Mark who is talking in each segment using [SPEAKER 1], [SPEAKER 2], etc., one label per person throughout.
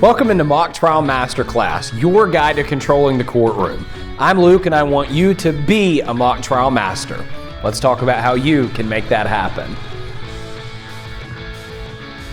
[SPEAKER 1] Welcome into Mock Trial Masterclass, your guide to controlling the courtroom. I'm Luke and I want you to be a mock trial master. Let's talk about how you can make that happen.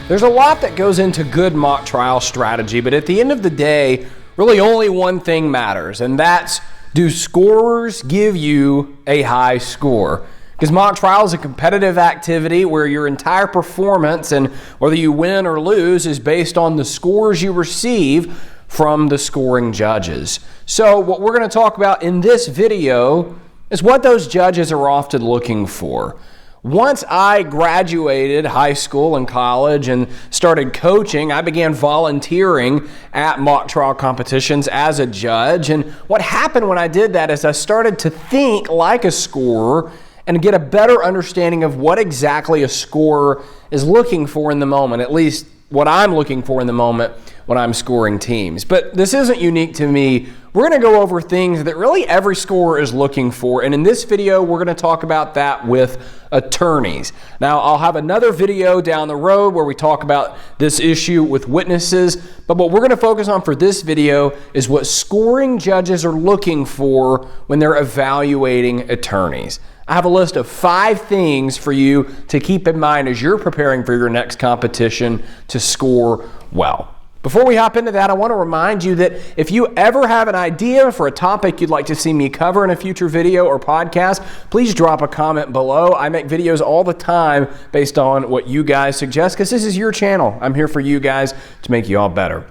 [SPEAKER 1] There's a lot that goes into good mock trial strategy, but at the end of the day, really only one thing matters, and that's, do scorers give you a high score? Because mock trial is a competitive activity where your entire performance and whether you win or lose is based on the scores you receive from the scoring judges. So what we're going to talk about in this video is what those judges are often looking for. Once I graduated high school and college and started coaching, I began volunteering at mock trial competitions as a judge. And what happened when I did that is I started to think like a scorer and get a better understanding of what exactly a scorer is looking for in the moment, at least what I'm looking for in the moment when I'm scoring teams. But this isn't unique to me. We're going to go over things that really every scorer is looking for, and in this video, we're going to talk about that with attorneys. Now, I'll have another video down the road where we talk about this issue with witnesses, but what we're going to focus on for this video is what scoring judges are looking for when they're evaluating attorneys. I have a list of 5 things for you to keep in mind as you're preparing for your next competition to score well. Before we hop into that, I want to remind you that if you ever have an idea for a topic you'd like to see me cover in a future video or podcast, please drop a comment below. I make videos all the time based on what you guys suggest because this is your channel. I'm here for you guys to make you all better.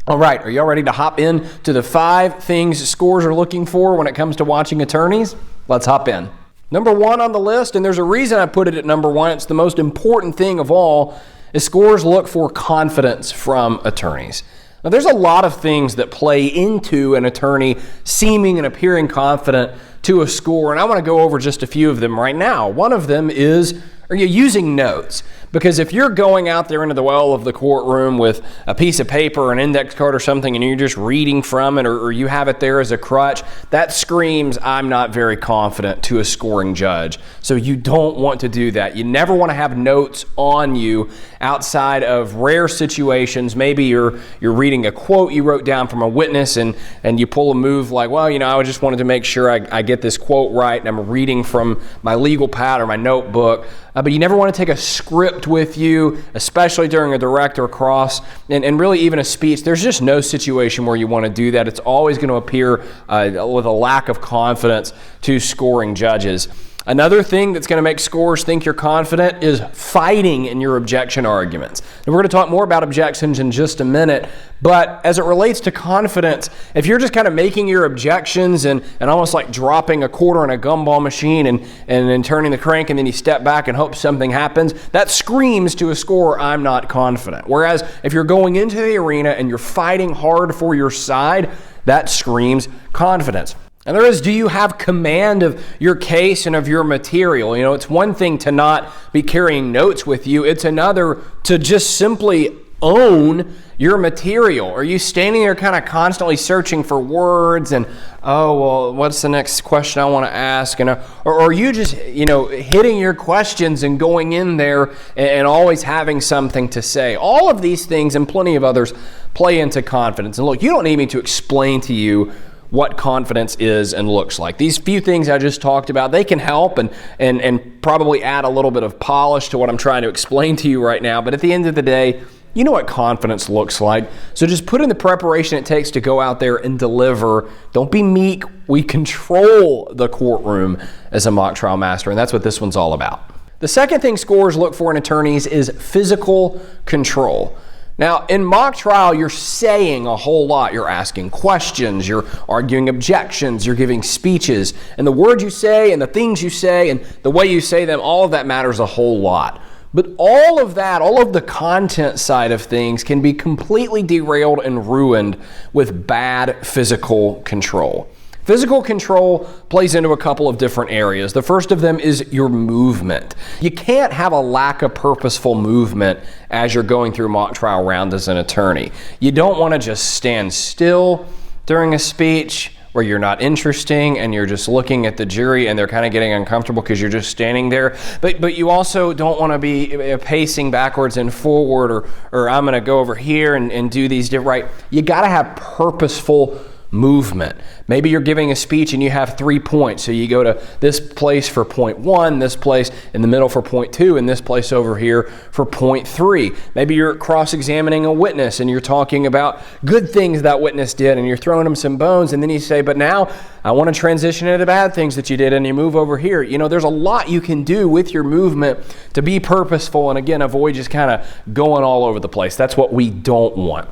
[SPEAKER 1] All right, are y'all ready to hop in to the 5 things scorers are looking for when it comes to watching attorneys? Let's hop in. Number 1 on the list, and there's a reason I put it at number 1, it's the most important thing of all, is scorers look for confidence from attorneys. Now, there's a lot of things that play into an attorney seeming and appearing confident to a scorer, and I want to go over just a few of them right now. One of them is, are you using notes? Because if you're going out there into the well of the courtroom with a piece of paper or an index card or something and you're just reading from it or you have it there as a crutch, that screams, I'm not very confident to a scoring judge. So you don't want to do that. You never want to have notes on you outside of rare situations. Maybe you're reading a quote you wrote down from a witness and you pull a move like, well, I just wanted to make sure I get this quote right and I'm reading from my legal pad or my notebook. But you never want to take a script with you, especially during a direct or cross, and really even a speech. There's just no situation where you want to do that. It's always going to appear with a lack of confidence to scoring judges. Another thing that's going to make scorers think you're confident is fighting in your objection arguments. And we're going to talk more about objections in just a minute, but as it relates to confidence, if you're just kind of making your objections and almost like dropping a quarter in a gumball machine and then turning the crank and then you step back and hope something happens, that screams to a scorer, I'm not confident. Whereas if you're going into the arena and you're fighting hard for your side, that screams confidence. And there is, do you have command of your case and of your material? It's one thing to not be carrying notes with you. It's another to just simply own your material. Are you standing there kind of constantly searching for words and, oh, well, what's the next question I want to ask? Or are you just, hitting your questions and going in there and always having something to say? All of these things and plenty of others play into confidence. And look, you don't need me to explain to you what confidence is and looks like. These few things I just talked about, they can help and probably add a little bit of polish to what I'm trying to explain to you right now. But at the end of the day, you know what confidence looks like. So just put in the preparation it takes to go out there and deliver. Don't be meek. We control the courtroom as a mock trial master, and that's what this one's all about. The second thing scorers look for in attorneys is physical control. Now, in mock trial, you're saying a whole lot. You're asking questions, you're arguing objections, you're giving speeches, and the words you say and the things you say and the way you say them, all of that matters a whole lot. But all of that, all of the content side of things can be completely derailed and ruined with bad physical control. Physical control plays into a couple of different areas. The first of them is your movement. You can't have a lack of purposeful movement as you're going through mock trial round as an attorney. You don't want to just stand still during a speech where you're not interesting and you're just looking at the jury and they're kind of getting uncomfortable because you're just standing there. But you also don't want to be pacing backwards and forward, or I'm going to go over here and do these different, right? You got to have purposeful movement. Maybe you're giving a speech and you have 3 points. So you go to this place for point 1, this place in the middle for point 2, and this place over here for point 3. Maybe you're cross-examining a witness and you're talking about good things that witness did and you're throwing them some bones, and then you say, but now I want to transition into the bad things that you did, and you move over here. You know, there's a lot you can do with your movement to be purposeful and, again, avoid just kind of going all over the place. That's what we don't want.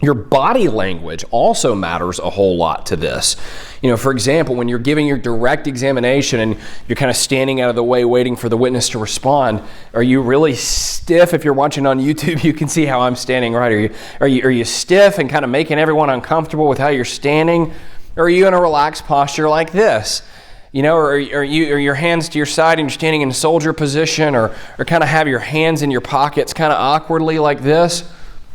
[SPEAKER 1] Your body language also matters a whole lot to this. You know, for example, when you're giving your direct examination and you're kind of standing out of the way waiting for the witness to respond, are you really stiff? If you're watching on YouTube, you can see how I'm standing, right? Are you stiff and kind of making everyone uncomfortable with how you're standing? Or are you in a relaxed posture like this? You know, or are your hands to your side and you're standing in soldier position, or kind of have your hands in your pockets kind of awkwardly like this?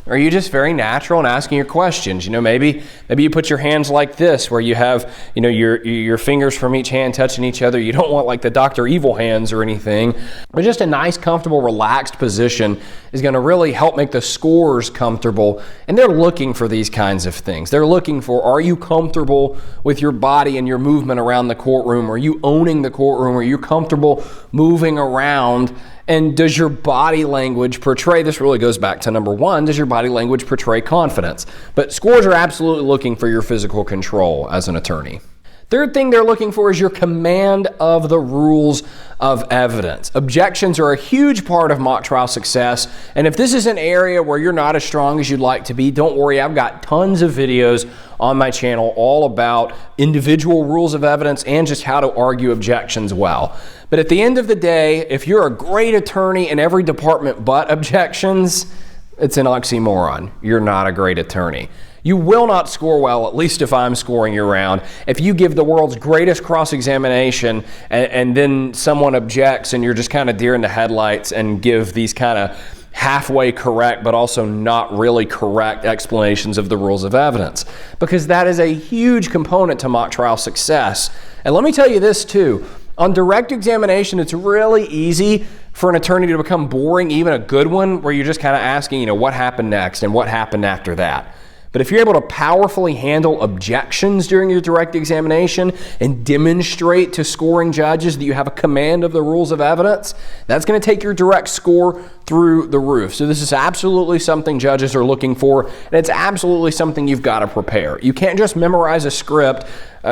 [SPEAKER 1] Or are you just very natural in asking your questions? You know, maybe you put your hands like this, where you have, you know, your fingers from each hand touching each other. You don't want like the Dr. Evil hands or anything, but just a nice, comfortable, relaxed position is going to really help make the scorers comfortable. And they're looking for these kinds of things. They're looking for, are you comfortable with your body and your movement around the courtroom? Are you owning the courtroom? Are you comfortable moving around? And does your body language portray, this really goes back to number 1, does your body language portray confidence? But scorers are absolutely looking for your physical control as an attorney. Third thing they're looking for is your command of the rules of evidence. Objections are a huge part of mock trial success. And if this is an area where you're not as strong as you'd like to be, don't worry. I've got tons of videos on my channel all about individual rules of evidence and just how to argue objections well. But at the end of the day, if you're a great attorney in every department but objections, it's an oxymoron. You're not a great attorney. You will not score well, at least if I'm scoring your round, if you give the world's greatest cross-examination and then someone objects and you're just kind of deer in the headlights and give these kind of halfway correct but also not really correct explanations of the rules of evidence, because that is a huge component to mock trial success. And let me tell you this too, on direct examination, it's really easy for an attorney to become boring, even a good one, where you're just kind of asking, you know, what happened next and what happened after that. But if you're able to powerfully handle objections during your direct examination and demonstrate to scoring judges that you have a command of the rules of evidence, that's going to take your direct score through the roof. So this is absolutely something judges are looking for, and it's absolutely something you've got to prepare. You can't just memorize a script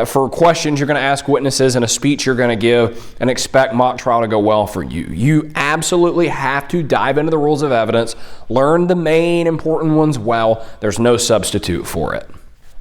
[SPEAKER 1] for questions you're going to ask witnesses and a speech you're going to give and expect mock trial to go well for you. You absolutely have to dive into the rules of evidence, learn the main important ones well. There's no substitute for it.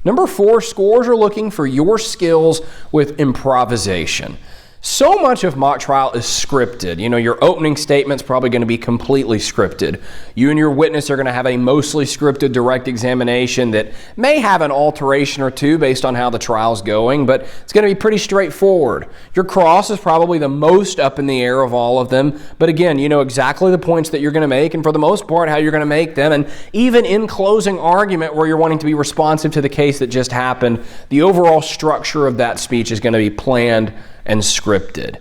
[SPEAKER 1] Number 4, scorers are looking for your skills with improvisation. So much of mock trial is scripted. You know, your opening statement's probably going to be completely scripted. You and your witness are going to have a mostly scripted direct examination that may have an alteration or two based on how the trial's going, but it's going to be pretty straightforward. Your cross is probably the most up in the air of all of them, but again, you know exactly the points that you're going to make, and for the most part, how you're going to make them. And even in closing argument, where you're wanting to be responsive to the case that just happened, the overall structure of that speech is going to be planned and scripted.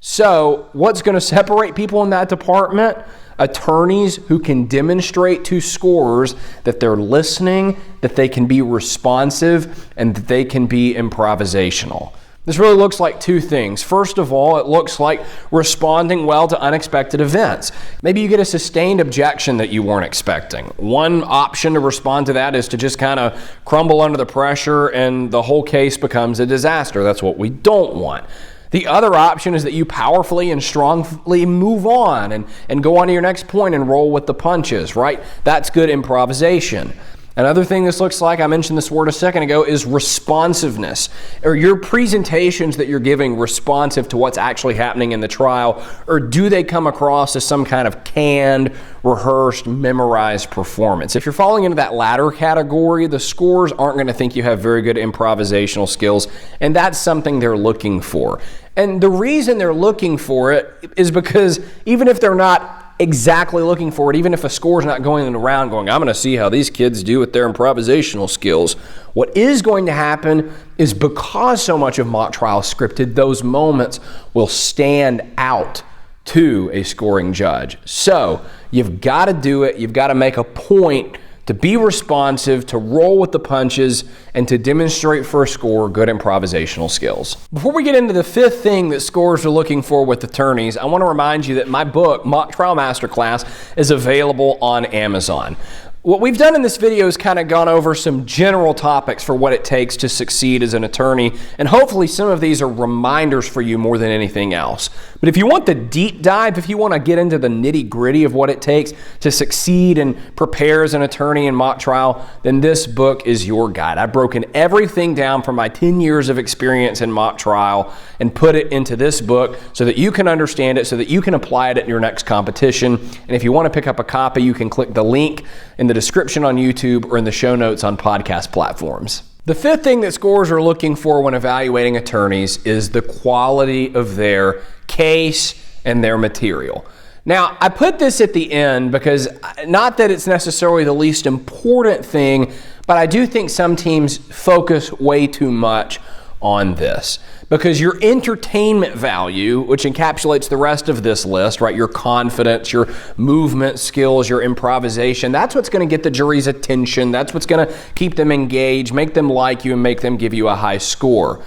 [SPEAKER 1] So what's going to separate people in that department? Attorneys who can demonstrate to scorers that they're listening, that they can be responsive, and that they can be improvisational. This really looks like 2 things. First of all, it looks like responding well to unexpected events. Maybe you get a sustained objection that you weren't expecting. One option to respond to that is to just kind of crumble under the pressure and the whole case becomes a disaster. That's what we don't want. The other option is that you powerfully and strongly move on and go on to your next point and roll with the punches, right? That's good improvisation. Another thing this looks like, I mentioned this word a second ago, is responsiveness. Are your presentations that you're giving responsive to what's actually happening in the trial, or do they come across as some kind of canned, rehearsed, memorized performance? If you're falling into that latter category, the scorers aren't going to think you have very good improvisational skills, and that's something they're looking for. And the reason they're looking for it is because even if they're not exactly looking for it, even if a score's not going around going, I'm going to see how these kids do with their improvisational skills. What is going to happen is because so much of mock trial is scripted, those moments will stand out to a scoring judge. So you've got to do it. You've got to make a point to be responsive, to roll with the punches, and to demonstrate for a score good improvisational skills. Before we get into the fifth thing that scorers are looking for with attorneys, I want to remind you that my book, Mock Trial Masterclass, is available on Amazon. What we've done in this video is kind of gone over some general topics for what it takes to succeed as an attorney, and hopefully some of these are reminders for you more than anything else. But if you want the deep dive, if you want to get into the nitty-gritty of what it takes to succeed and prepare as an attorney in mock trial, then this book is your guide. I've broken everything down from my 10 years of experience in mock trial and put it into this book so that you can understand it, so that you can apply it at your next competition. And if you want to pick up a copy, you can click the link in the description on YouTube or in the show notes on podcast platforms. The fifth thing that scorers are looking for when evaluating attorneys is the quality of their case and their material. Now, I put this at the end because not that it's necessarily the least important thing, but I do think some teams focus way too much on this. Because your entertainment value, which encapsulates the rest of this list, right? Your confidence, your movement skills, your improvisation, that's what's going to get the jury's attention. That's what's going to keep them engaged, make them like you, and make them give you a high score.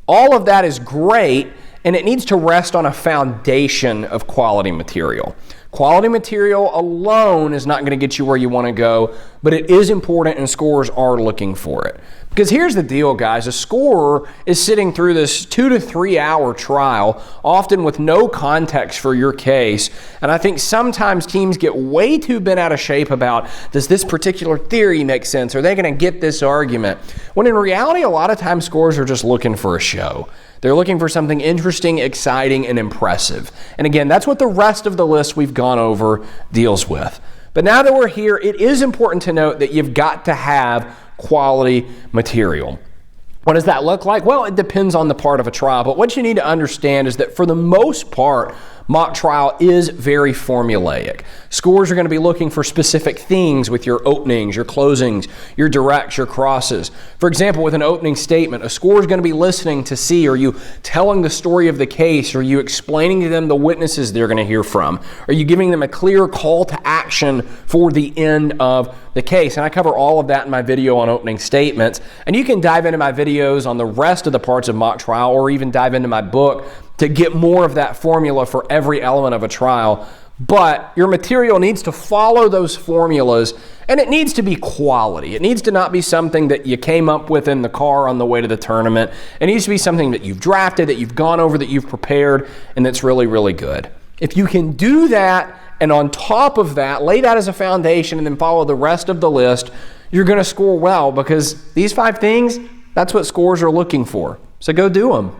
[SPEAKER 1] All of that is great, and it needs to rest on a foundation of quality material. Quality material alone is not going to get you where you want to go, but it is important and scorers are looking for it. Because here's the deal, guys. A scorer is sitting through this 2 to 3 hour trial, often with no context for your case. And I think sometimes teams get way too bent out of shape about, does this particular theory make sense? Are they going to get this argument? When in reality, a lot of times scorers are just looking for a show. They're looking for something interesting, exciting, and impressive. And again, that's what the rest of the list we've gone over deals with. But now that we're here, it is important to note that you've got to have quality material. What does that look like? Well, it depends on the part of a trial, but what you need to understand is that for the most part, mock trial is very formulaic. Scorers are going to be looking for specific things with your openings, your closings, your directs, your crosses. For example, with an opening statement, a scorer is going to be listening to see, are you telling the story of the case? Are you explaining to them the witnesses they're going to hear from? Are you giving them a clear call to action for the end of the case? And I cover all of that in my video on opening statements. And you can dive into my videos on the rest of the parts of mock trial, or even dive into my book to get more of that formula for every element of a trial. But your material needs to follow those formulas, and it needs to be quality. It needs to not be something that you came up with in the car on the way to the tournament. It needs to be something that you've drafted, that you've gone over, that you've prepared, and that's really, really good. If you can do that, and on top of that, lay that as a foundation and then follow the rest of the list, you're going to score well, because these 5 things, that's what scorers are looking for. So go do them.